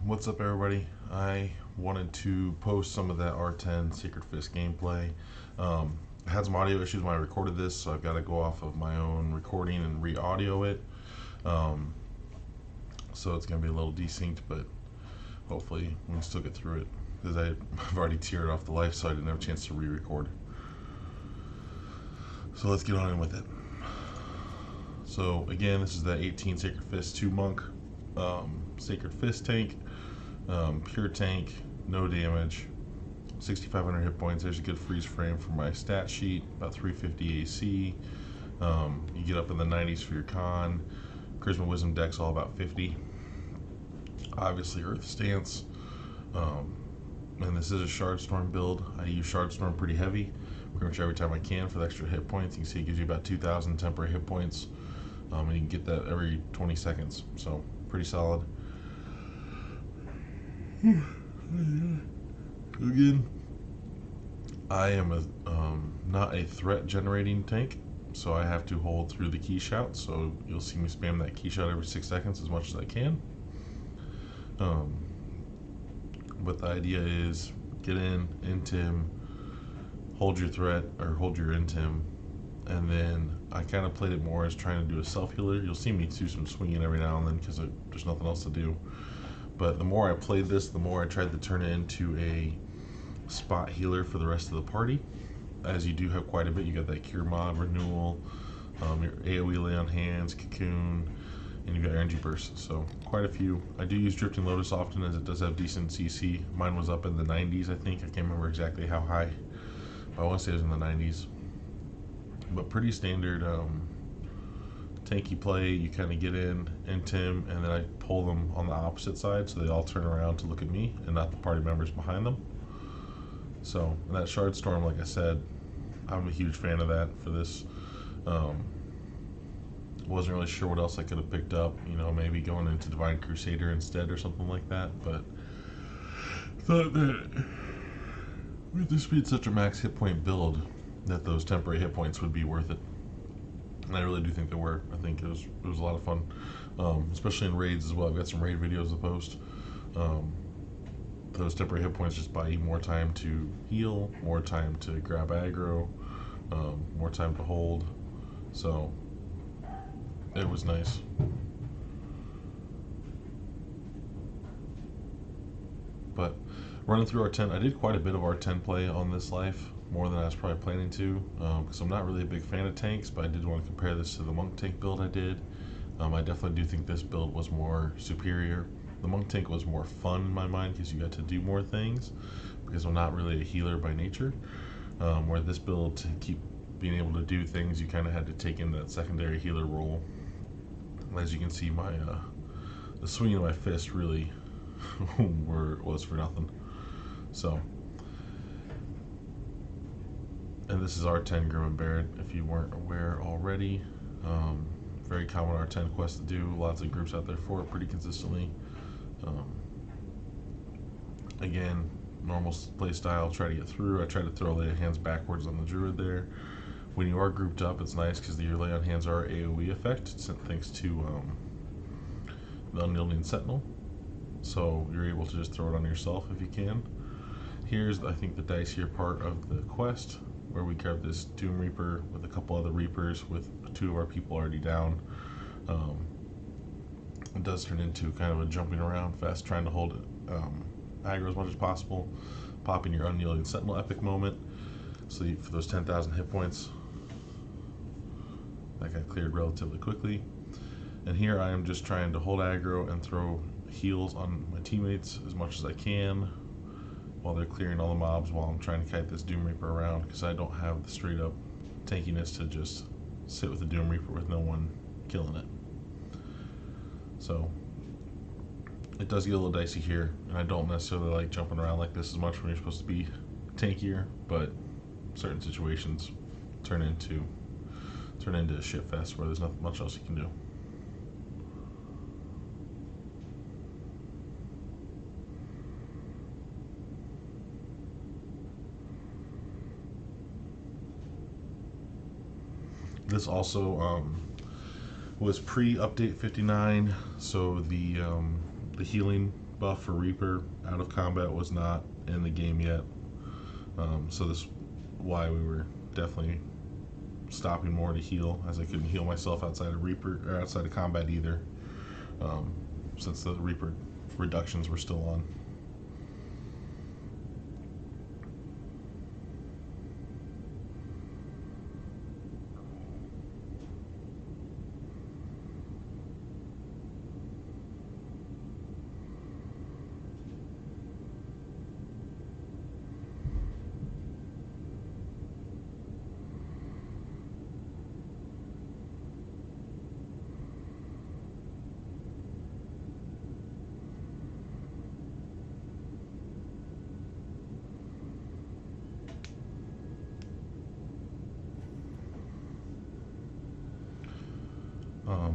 What's up, everybody? I wanted to post some of that R10 Secret Fist gameplay. I had some audio issues when I recorded this, so I've got to go off of my own recording and re-audio it. So it's going to be a little desynced, but hopefully we can still get through it, because I've already teared off the life, so I didn't have a chance to re-record. So let's get on in with it. So again, this is the 18 Sacred Fist 2 Monk Sacred Fist tank. Pure tank, no damage, 6,500 hit points. There's a good freeze frame for my stat sheet, about 350 AC. You get up in the 90s for your con. Charisma Wisdom deck's all about 50. Obviously Earth Stance. And this is a Shard Storm build. I use Shard Storm pretty heavy, pretty much every time I can for the extra hit points. You can see it gives you about 2,000 temporary hit points. And you can get that every 20 seconds, so pretty solid. Again, I am not a threat generating tank, so I have to hold through the key shout. So you'll see me spam that key shout every 6 seconds as much as I can. But the idea is get into him, hold your threat or hold your into him, and then I kind of played it more as trying to do a self healer. You'll see me do some swinging every now and then because there's nothing else to do. But the more I played this, the more I tried to turn it into a spot healer for the rest of the party. As you do have quite a bit, you got that Cure Mod, Renewal, your AoE Lay on Hands, Cocoon, and you got Energy Burst. So quite a few. I do use Drifting Lotus often, as it does have decent CC. Mine was up in the 90s, I think. I can't remember exactly how high, but I want to say it was in the 90s. But pretty standard tanky play. You kind of get into him, and then I pull them on the opposite side so they all turn around to look at me and not the party members behind them. So that Shard Storm, like I said, I'm a huge fan of that for this. Wasn't really sure what else I could have picked up, maybe going into Divine Crusader instead or something like that, but thought that with this being such a max hit point build, that those temporary hit points would be worth it. And I really do think they were. I think it was a lot of fun, especially in raids as well. I've got some raid videos to post. Those temporary hit points just buy you more time to heal, more time to grab aggro, more time to hold. So it was nice. But running through R10, I did quite a bit of R10 play on this life, more than I was probably planning to, because I'm not really a big fan of tanks, but I did want to compare this to the Monk tank build I did. I definitely do think this build was more superior. The Monk tank was more fun in my mind because you got to do more things, because I'm not really a healer by nature, where this build, to keep being able to do things, you kind of had to take in that secondary healer role. As you can see, the swing of my fist really was for nothing. So, and this is R10 Grim and Baron, if you weren't aware already. Very common R10 quest to do. Lots of groups out there for it pretty consistently. Again, normal play style, try to get through. I try to throw Lay on Hands backwards on the Druid there. When you are grouped up, it's nice because your Lay on Hands are AoE effect, thanks to the Unyielding Sentinel. So you're able to just throw it on yourself if you can. Here's, I think, the dicier part of the quest, where we grab this Doom Reaper with a couple other Reapers with 2 of our people already down. It does turn into kind of a jumping around fest, trying to hold aggro as much as possible, popping your Unyielding Sentinel epic moment. So for those 10,000 hit points, that got cleared relatively quickly. And here I am just trying to hold aggro and throw heals on my teammates as much as I can while they're clearing all the mobs, while I'm trying to kite this Doom Reaper around, because I don't have the straight up tankiness to just sit with the Doom Reaper with no one killing it. So it does get a little dicey here, and I don't necessarily like jumping around like this as much when you're supposed to be tankier, but certain situations turn into a shit fest where there's not much else you can do. This also was pre-update 59, so the healing buff for Reaper out of combat was not in the game yet. So this is why we were definitely stopping more to heal, as I couldn't heal myself outside of Reaper or outside of combat either, since the Reaper reductions were still on.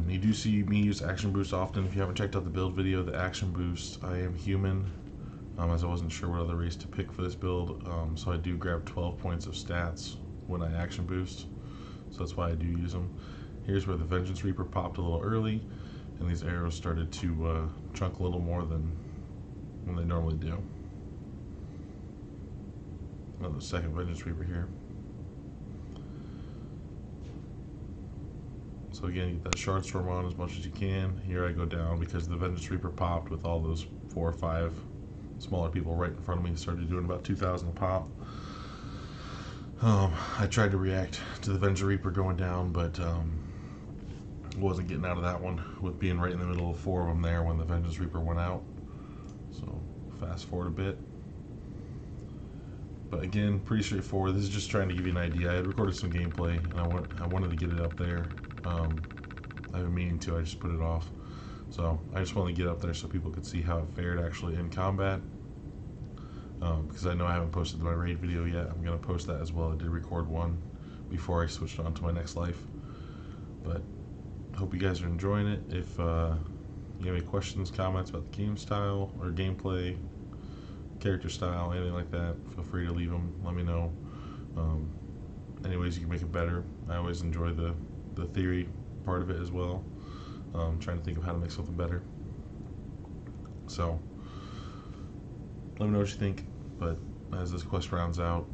You do see me use Action Boost often. If you haven't checked out the build video, the Action Boost, I am human, as I wasn't sure what other race to pick for this build, so I do grab 12 points of stats when I Action Boost, so that's why I do use them. Here's where the Vengeance Reaper popped a little early, and these arrows started to chunk a little more than when they normally do. The second Vengeance Reaper here. So again, you get that Shard Storm on as much as you can. Here I go down because the Vengeance Reaper popped with all those 4 or 5 smaller people right in front of me. Started doing about 2,000 a pop. I tried to react to the Vengeance Reaper going down, but wasn't getting out of that one with being right in the middle of 4 of them there when the Vengeance Reaper went out. So fast forward a bit. But again, pretty straightforward. This is just trying to give you an idea. I had recorded some gameplay, and I wanted to get it up there. I've been meaning to, I just put it off. So I just wanted to get up there so people could see how it fared actually in combat. Because I know I haven't posted my raid video yet. I'm going to post that as well. I did record one before I switched on to my next life. But I hope you guys are enjoying it. If you have any questions, comments about the game style or gameplay, character style, anything like that, feel free to leave them. Let me know. Any ways you can make it better. I always enjoy the theory part of it as well. Trying to think of how to make something better. So let me know what you think. But as this quest rounds out,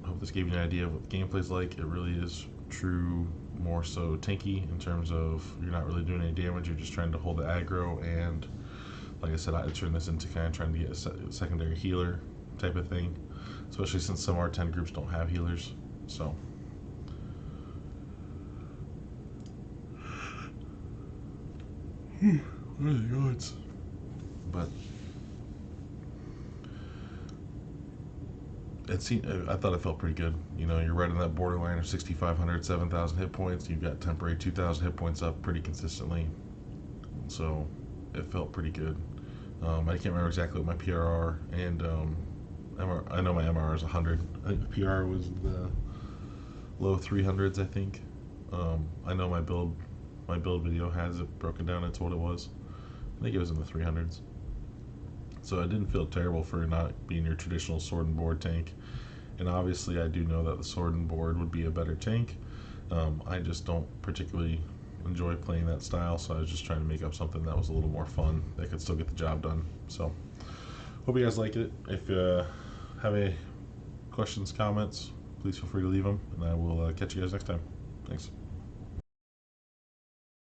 I hope this gave you an idea of what the gameplay's like. It really is true, more so tanky in terms of you're not really doing any damage. You're just trying to hold the aggro, and like I said, I turn this into kind of trying to get a secondary healer type of thing, especially since some R10 groups don't have healers. So what are the odds? But I thought it felt pretty good. You know, you're right on that borderline of 6,500, 7,000 hit points. You've got temporary 2,000 hit points up pretty consistently. So it felt pretty good. I can't remember exactly what my PRR and I know my MR is 100. I think the PR was the low 300s, I think. I know my build video has it broken down into what it was. I think it was in the 300s. So I didn't feel terrible for not being your traditional sword and board tank. And obviously I do know that the sword and board would be a better tank. I just don't particularly enjoy playing that style, so I was just trying to make up something that was a little more fun, that could still get the job done. So hope you guys like it. If you have any questions, comments, please feel free to leave them, and I will catch you guys next time. Thanks.